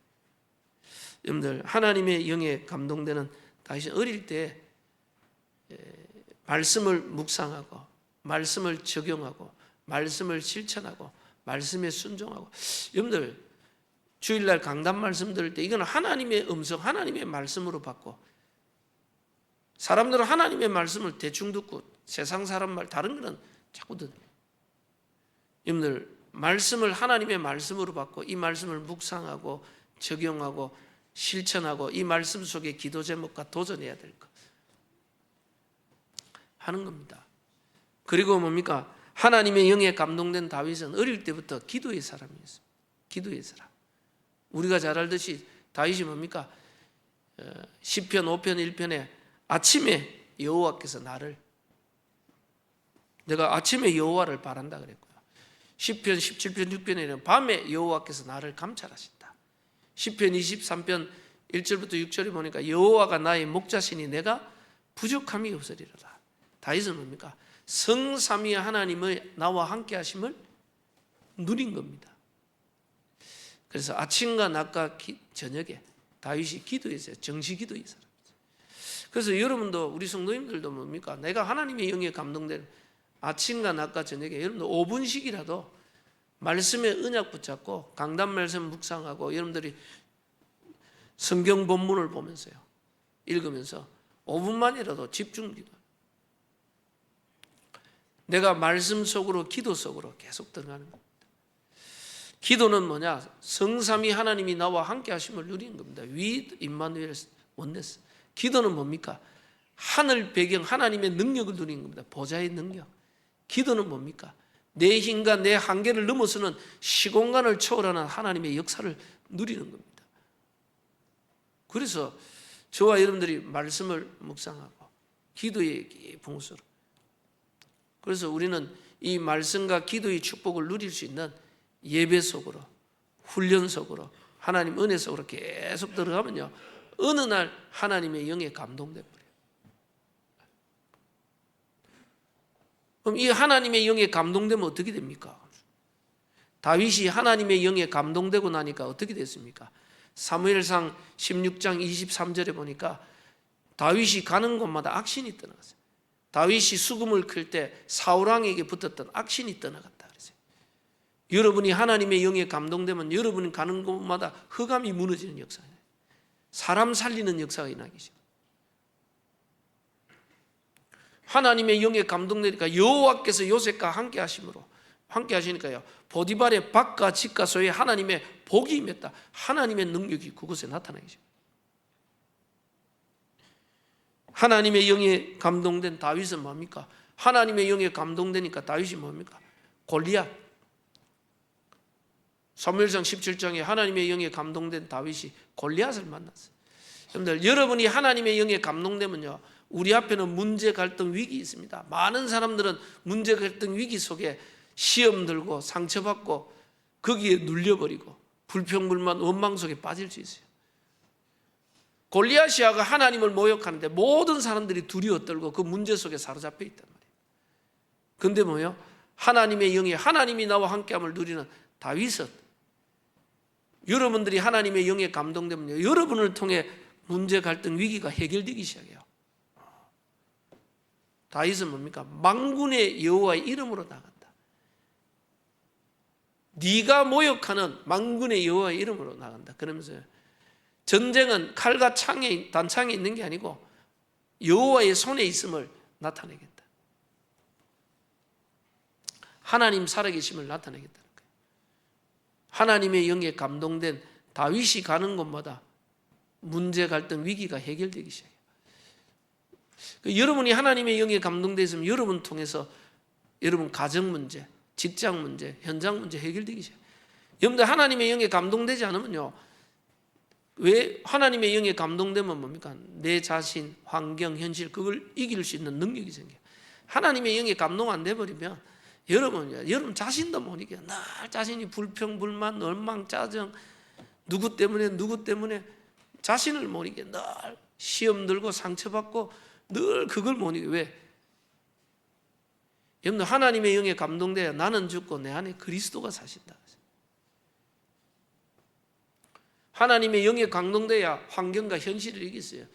여러분들 하나님의 영에 감동되는 다윗이 어릴 때 말씀을 묵상하고 말씀을 적용하고 말씀을 실천하고 말씀에 순종하고, 여러분들 주일날 강단 말씀 들을 때 이건 하나님의 음성, 하나님의 말씀으로 받고, 사람들은 하나님의 말씀을 대충 듣고 세상 사람 말 다른 거는 자꾸 듣는. 여러분들 말씀을 하나님의 말씀으로 받고 이 말씀을 묵상하고 적용하고 실천하고 이 말씀 속에 기도 제목과 도전해야 될 것 하는 겁니다. 그리고 뭡니까? 하나님의 영에 감동된 다윗은 어릴 때부터 기도의 사람이었습니다. 기도의 사람. 우리가 잘 알듯이 다윗이 뭡니까? 시편 5편 1편에 아침에 여호와께서 나를, 내가 아침에 여호와를 바란다 그랬고요. 시편 17편 6편에는 밤에 여호와께서 나를 감찰하신다. 시편 23편 1절부터 6절에 보니까 여호와가 나의 목자시니 내가 부족함이 없으리로다. 다윗은 뭡니까? 성삼위 하나님의 나와 함께 하심을 누린 겁니다. 그래서 아침과 낮과 저녁에 다윗이 기도했어요. 정시 기도의 사람이죠. 그래서 여러분도 우리 성도님들도 뭡니까? 내가 하나님의 영에 감동된 아침과 낮과 저녁에 여러분들 5분씩이라도 말씀의 언약 붙잡고 강단 말씀 묵상하고 여러분들이 성경 본문을 보면서요, 읽으면서 5분만이라도 집중 기도. 내가 말씀 속으로 기도 속으로 계속 들어가는 겁니다. 기도는 뭐냐? 성삼위 하나님이 나와 함께 하심을 누리는 겁니다. With Immanuel Oneness. 기도는 뭡니까? 하늘 배경 하나님의 능력을 누리는 겁니다. 보좌의 능력. 기도는 뭡니까? 내 힘과 내 한계를 넘어서는 시공간을 초월하는 하나님의 역사를 누리는 겁니다. 그래서 저와 여러분들이 말씀을 묵상하고 기도의 봉수로, 그래서 우리는 이 말씀과 기도의 축복을 누릴 수 있는 예배 속으로, 훈련 속으로, 하나님 은혜 속으로 계속 들어가면요, 어느 날 하나님의 영에 감동돼 버려요. 그럼 이 하나님의 영에 감동되면 어떻게 됩니까? 다윗이 하나님의 영에 감동되고 나니까 어떻게 됐습니까? 사무엘상 16장 23절에 보니까 다윗이 가는 곳마다 악신이 떠나갔어요. 다윗이 수금을 클 때 사울왕에게 붙었던 악신이 떠나갔다 그랬어요. 여러분이 하나님의 영에 감동되면 여러분이 가는 곳마다 흑암이 무너지는 역사예요. 사람 살리는 역사가 일어나기 시작해요. 하나님의 영에 감동되니까 여호와께서 요셉과 함께 하심으로, 함께 하시니까요, 보디발의 밭과 집과 소에 하나님의 복이 임했다. 하나님의 능력이 그곳에 나타나기 시작해요. 하나님의 영에 감동된 다윗은 뭡니까? 하나님의 영에 감동되니까 다윗이 뭡니까? 골리앗. 사무엘상 17장에 하나님의 영에 감동된 다윗이 골리앗을 만났어요. 여러분들, 여러분이 하나님의 영에 감동되면요, 우리 앞에는 문제, 갈등, 위기 있습니다. 많은 사람들은 문제, 갈등, 위기 속에 시험 들고 상처받고 거기에 눌려버리고 불평불만, 원망 속에 빠질 수 있어요. 골리앗이야가 하나님을 모욕하는데 모든 사람들이 두려워 떨고 그 문제 속에 사로잡혀 있단 말이에요. 그런데 뭐예요? 하나님의 영이, 하나님이 나와 함께함을 누리는 다윗은, 여러분들이 하나님의 영에 감동되면요, 여러분을 통해 문제, 갈등, 위기가 해결되기 시작해요. 다윗은 뭡니까? 만군의 여호와의 이름으로 나간다. 네가 모욕하는 만군의 여호와의 이름으로 나간다. 그러면서 전쟁은 칼과 창에, 단창에 있는 게 아니고 여호와의 손에 있음을 하나님의 영에 감동된 다윗이 가는 곳마다 문제, 갈등, 위기가 해결되기 시작해요. 여러분이 하나님의 영에 감동되어 있으면 여러분 통해서 여러분 가정 문제, 직장 문제, 현장 문제 해결되기 시작해요. 여러분들 하나님의 영에 감동되지 않으면요, 왜 하나님의 영에 감동되면 뭡니까? 내 자신, 환경, 현실 그걸 이길 수 있는 능력이 생겨요. 하나님의 영에 감동 안 돼버리면 여러분 자신도 못 이겨요. 늘 자신이 불평, 불만, 원망, 짜증, 누구 때문에 자신을 못 이겨요. 늘 시험 들고 상처받고 늘 그걸 못 이겨요. 왜? 여러분들 하나님의 영에 감동돼야 나는 죽고 내 안에 그리스도가 사신다. 하나님의 영에 감동돼야 환경과 현실을 이겼어요.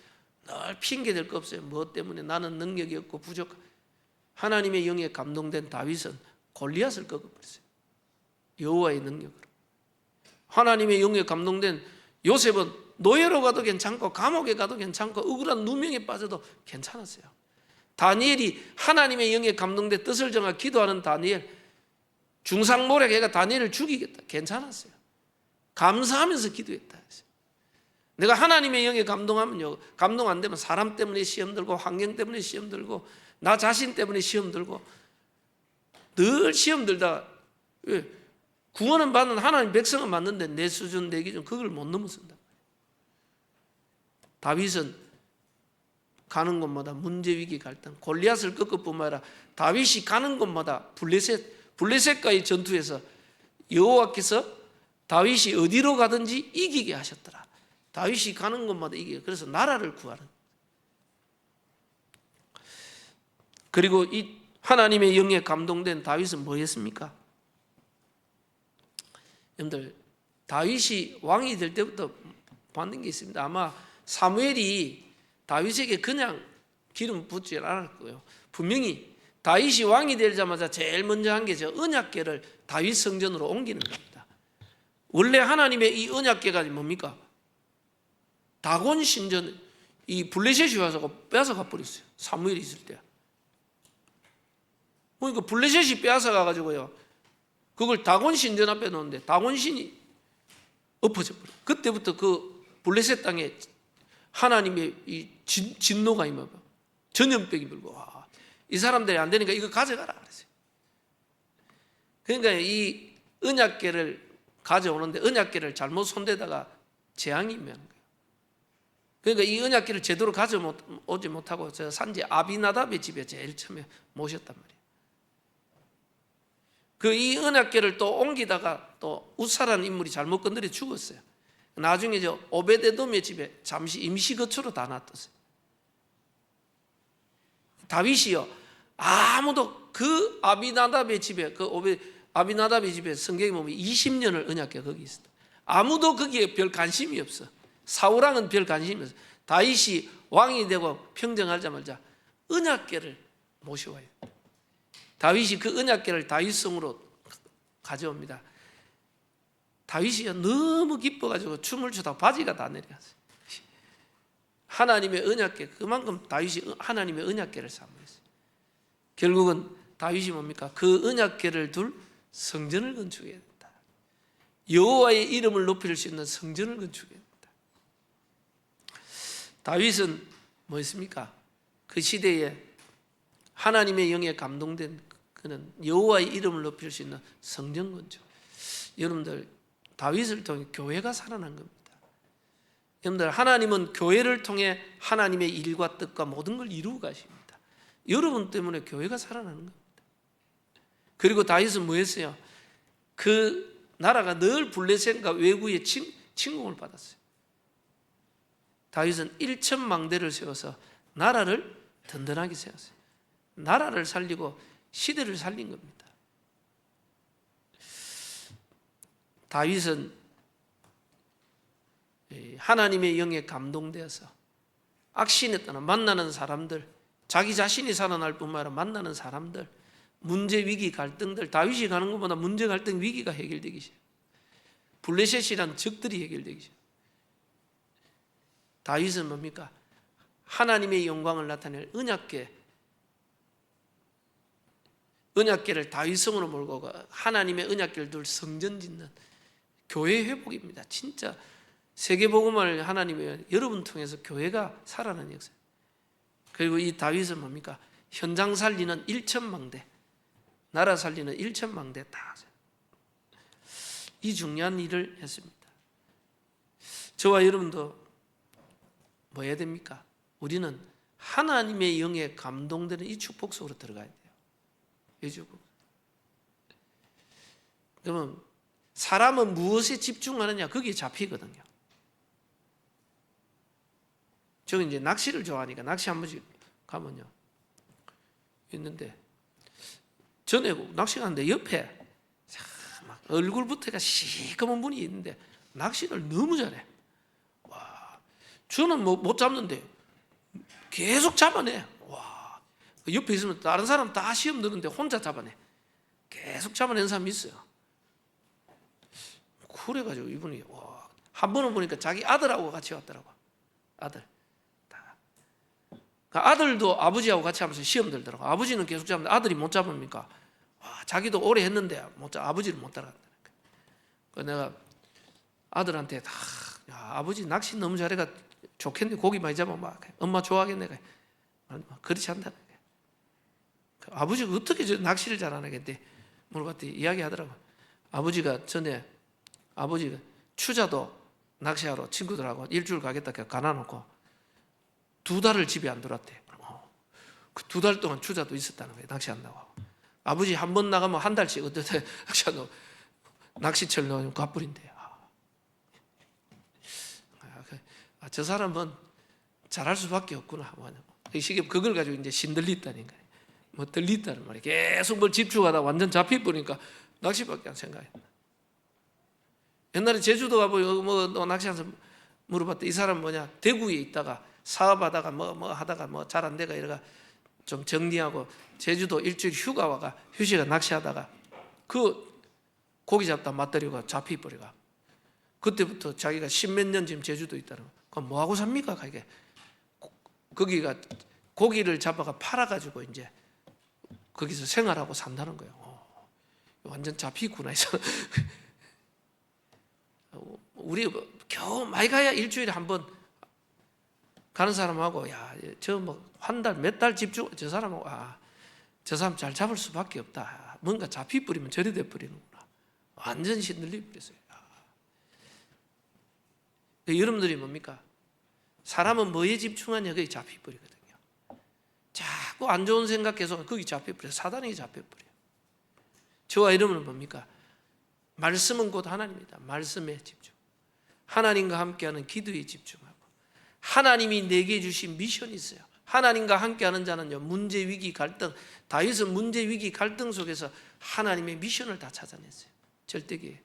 늘 핑계댈 거 없어요. 무엇 때문에 나는 능력이 없고 부족하고. 하나님의 영에 감동된 다윗은 골리앗을 꺾어버렸어요. 여호와의 능력으로. 하나님의 영에 감동된 요셉은 노예로 가도 괜찮고 감옥에 가도 괜찮고 억울한 누명에 빠져도 괜찮았어요. 다니엘이 하나님의 영에 감동돼 뜻을 정하 기도하는 다니엘, 중상모략 걔가 다니엘을 죽이겠다. 괜찮았어요. 감사하면서 기도했다. 내가 하나님의 영에 감동하면요, 감동 안 되면 사람 때문에 시험 들고 환경 때문에 시험 들고 나 자신 때문에 시험 들고 늘 시험 들다 구원은 받는 하나님 백성은 맞는데 내 수준 내 기준 그걸 못 넘어선다. 다윗은 가는 곳마다 문제, 위기, 갈등, 골리앗을 꺾을 뿐만 아니라 다윗이 가는 곳마다 블레셋과의 전투에서 여호와께서 다윗이 어디로 가든지 이기게 하셨더라. 다윗이 가는 곳마다 이기게. 그래서 나라를 구하는. 그리고 이 하나님의 영에 감동된 다윗은 뭐 했습니까? 여러분들 다윗이 왕이 될 때부터 받는 게 있습니다. 아마 사무엘이 다윗에게 그냥 기름 붓지 않았고요. 분명히 다윗이 왕이 되자마자 제일 먼저 한 게 저 언약궤를 다윗 성전으로 옮기는 겁니다. 원래 하나님의 이 언약궤가 뭡니까? 다곤 신전 이 블레셋이 와서 빼앗아가 버렸어요. 사무엘이 있을 때. 그러니까 블레셋이 빼앗아가 가지고요. 그걸 다곤 신전 앞에 놓는데 다곤 신이 엎어져 버려. 그때부터 그 블레셋 땅에 하나님의 이 진노가 임하고 전염병이 불고 와, 이 사람들이 안 되니까 이거 가져가라 그랬어요. 그러니까 이 언약궤를 가져오는데 언약궤를 잘못 손대다가 재앙이 임하는 거예요. 그러니까 이 언약궤를 제대로 가져오지 못하고 저 산지 아비나답의 집에 제일 처음에 모셨단 말이에요. 그 이 언약궤를 또 옮기다가 또 웃사라는 인물이 잘못 건드려 죽었어요. 나중에 저 오베데돔의 집에 잠시 임시 거처로 다 놔뒀어요. 다윗이요, 아무도 그 아비나답의 집에 아비나답의 집에 성경에 보면 20년을 언약궤 거기 있었다. 아무도 거기에 별 관심이 없어. 사울왕은 별 관심이 없어. 다윗이 왕이 되고 평정하자마자 언약궤를 모셔와요. 다윗이 그 언약궤를 다윗성으로 가져옵니다. 다윗이 너무 기뻐가지고 춤을 추다 바지가 다 내려갔어요. 하나님의 언약궤, 그만큼 다윗이 하나님의 언약궤를 사모했어요. 결국은 다윗이 뭡니까? 그 언약궤를 둘 성전을 건축해야 된다. 여호와의 이름을 높일 수 있는 성전을 건축해야 된다. 다윗은 뭐였습니까? 그 시대에 하나님의 영에 감동된 그는 여호와의 이름을 높일 수 있는 성전 건축. 여러분들 다윗을 통해 교회가 살아난 겁니다. 여러분들 하나님은 교회를 통해 하나님의 일과 뜻과 모든 걸 이루고 가십니다. 여러분 때문에 교회가 살아나는 겁니다. 그리고 다윗은 뭐 했어요? 그 나라가 늘 블레셋과 외구의 침공을 받았어요. 다윗은 1,000망대를 세워서 나라를 든든하게 세웠어요. 나라를 살리고 시대를 살린 겁니다. 다윗은 하나님의 영에 감동되어서 악신에 따라 만나는 사람들, 자기 자신이 살아날 뿐만 아니라 만나는 사람들, 문제, 위기, 갈등들, 다윗이 가는 것보다 문제, 갈등, 위기가 해결되기 시작. 블레셋이란 적들이 해결되기 시작. 다윗은 뭡니까? 하나님의 영광을 나타낼 언약궤를 다윗성으로 몰고 가 하나님의 언약궤를 둘 성전 짓는 교회 회복입니다. 진짜 세계복음을 하나님의 여러분 통해서 교회가 살아나는 역사. 그리고 이 다윗은 뭡니까? 현장 살리는 일천망대, 나라 살리는 일천망대 다 이 중요한 일을 했습니다. 저와 여러분도 뭐 해야 됩니까? 우리는 하나님의 영에 감동되는 이 축복 속으로 들어가야 돼요. 이 축복. 그러면 사람은 무엇에 집중하느냐 거기에 잡히거든요. 저는 이제 낚시를 좋아하니까 낚시 한 번씩 가면요 있는데, 전에 낚시 가는데 옆에 막 얼굴부터가 시커먼 분이 있는데 낚시를 너무 잘해. 와, 저는 뭐 못 잡는데 계속 잡아내. 와, 옆에 있으면 다른 사람 다 시험 드는데 혼자 잡아내. 계속 잡아낸 사람이 있어요. 그래가지고 이분이 와, 한 번은 보니까 자기 아들하고 같이 왔더라고. 아들. 아들도 아버지하고 같이 하면서 시험 들더라고. 아버지는 계속 잡는데 아들이 못 잡으니까 와, 자기도 오래 했는데 아버지를 못 따라간다니까. 그래서 내가 아들한테 야, 아버지 낚시 너무 잘해가 좋겠네. 고기 많이 잡으면 엄마 좋아하겠네. 그렇지 않다. 아버지가 어떻게 저 낚시를 잘하겠대 물어봤더니 이야기하더라고. 아버지가 전에 아버지가 추자도 낚시하러 친구들하고 일주일 가겠다 가놔놓고 2달을 집에 안 들어왔대. 그 2달 동안 추자도 있었다는 거예요. 낚시한다고. 아버지 한 번 나가면 한 달씩 어떻게 낚시하고 낚시철 넣으면 갚불인데. 저 사람은 잘할 수밖에 없구나. 그걸 가지고 이제 신들리다는 거예요. 뭐 들리다는 말이에요. 계속 뭘 집중하다 완전 잡혀버리니까 낚시밖에 안 생각해. 옛날에 제주도 가보고 뭐 낚시하면서 물어봤대. 이 사람 뭐냐? 대구에 있다가 사업하다가 뭐 하다가 뭐 잘 안 돼가 이래가 좀 정리하고 제주도 일주일 휴가 와가 휴식을 낚시하다가 그 고기 잡다 맞다리가 잡혀버려가. 그때부터 자기가 10몇 년 지금 제주도 있다는 거. 그럼 뭐 하고 삽니까? 이게 거기가 고기를 잡아가 팔아가지고 이제 거기서 생활하고 산다는 거예요. 완전 잡히구나 해서 우리 겨우 많이 가야 일주일에 한 번 가는 사람하고 야 저 뭐 한 달 몇 달 집중 저 사람하고 저 사람 잘 잡을 수밖에 없다. 뭔가 잡히버리면 저리 돼버리는구나. 완전 신들리 버렸어요. 여러분들이 뭡니까? 사람은 뭐에 집중하냐 거기 잡혀버리거든요. 자꾸 안 좋은 생각 계속 거기 잡혀버려요. 사단에게 잡혀버려요. 저와 여러분은 뭡니까? 말씀은 곧 하나님입니다. 말씀에 집중. 하나님과 함께하는 기도에 집중하고 하나님이 내게 주신 미션이 있어요. 하나님과 함께하는 자는요 문제, 위기, 갈등. 다윗은 문제, 위기, 갈등 속에서 하나님의 미션을 다 찾아냈어요. 절대기에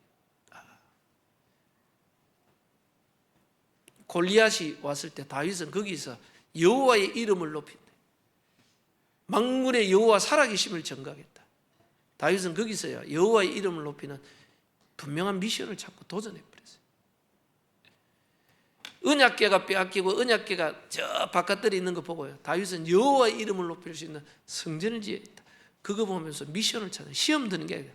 골리앗이 왔을 때 다윗은 거기서 여호와의 이름을 높인다. 만군의 여호와 살아계심을 증거하겠다. 다윗은 거기서요 여호와의 이름을 높이는 분명한 미션을 찾고 도전해버렸어요. 언약궤가 빼앗기고 언약궤가 저 바깥들에 있는 거 보고요 다윗은 여호와의 이름을 높일 수 있는 성전을 지었다. 그거 보면서 미션을 찾아 시험 드는 게 아니라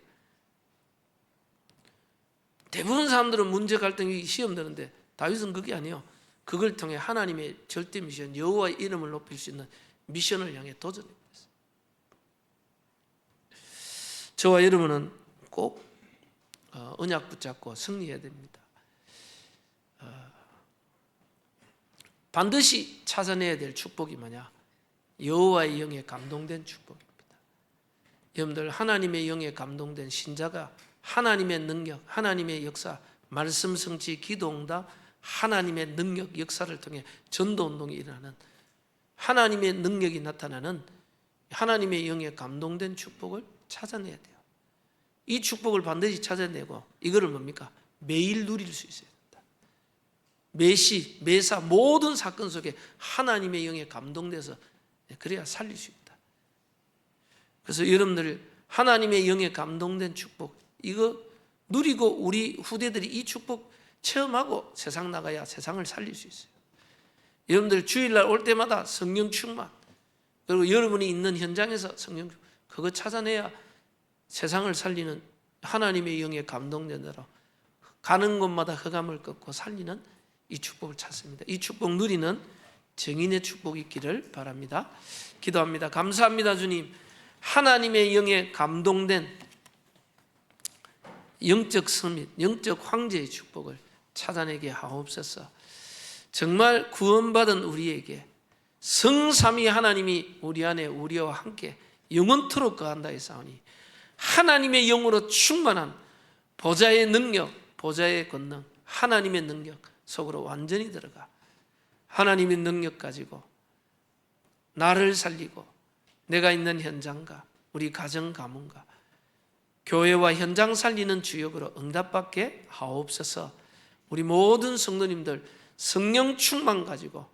대부분 사람들은 문제 갈등이 시험 드는데 다윗은 그게 아니에요. 그걸 통해 하나님의 절대 미션 여호와의 이름을 높일 수 있는 미션을 향해 도전해버렸어요. 저와 여러분은 꼭 언약 붙잡고 승리해야 됩니다. 반드시 찾아내야 될 축복이 뭐냐? 여호와의 영에 감동된 축복입니다. 여러분들 하나님의 영에 감동된 신자가 하나님의 능력, 하나님의 역사, 말씀 성취, 기도 응답, 하나님의 능력, 역사를 통해 전도 운동이 일어나는 하나님의 능력이 나타나는 하나님의 영에 감동된 축복을 찾아내야 돼요. 이 축복을 반드시 찾아내고 이거를 뭡니까? 매일 누릴 수 있어야 된다. 매시, 매사 모든 사건 속에 하나님의 영에 감동돼서 그래야 살릴 수 있다. 그래서 여러분들 하나님의 영에 감동된 축복 이거 누리고 우리 후대들이 이 축복 체험하고 세상 나가야 세상을 살릴 수 있어요. 여러분들 주일날 올 때마다 성령 충만 그리고 여러분이 있는 현장에서 성령 그거 찾아내야 세상을 살리는 하나님의 영에 감동된 대로 가는 곳마다 흑암을 꺾고 살리는 이 축복을 찾습니다. 이 축복 누리는 증인의 축복이 있기를 바랍니다. 기도합니다. 감사합니다. 주님, 하나님의 영에 감동된 영적 서밋, 영적 황제의 축복을 찾아내게 하옵소서. 정말 구원받은 우리에게 성삼위 하나님이 우리 안에 우리와 함께 영원토록 거한다 했사오니 하나님의 영으로 충만한 보좌의 능력, 보좌의 권능, 하나님의 능력 속으로 완전히 들어가 하나님의 능력 가지고 나를 살리고 내가 있는 현장과 우리 가정 가문과 교회와 현장 살리는 주역으로 응답받게 하옵소서. 우리 모든 성도님들 성령 충만 가지고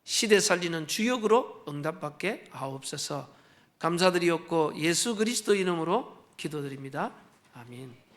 시대 살리는 주역으로 응답받게 하옵소서. 감사드리옵고 예수 그리스도 이름으로 기도드립니다. 아멘.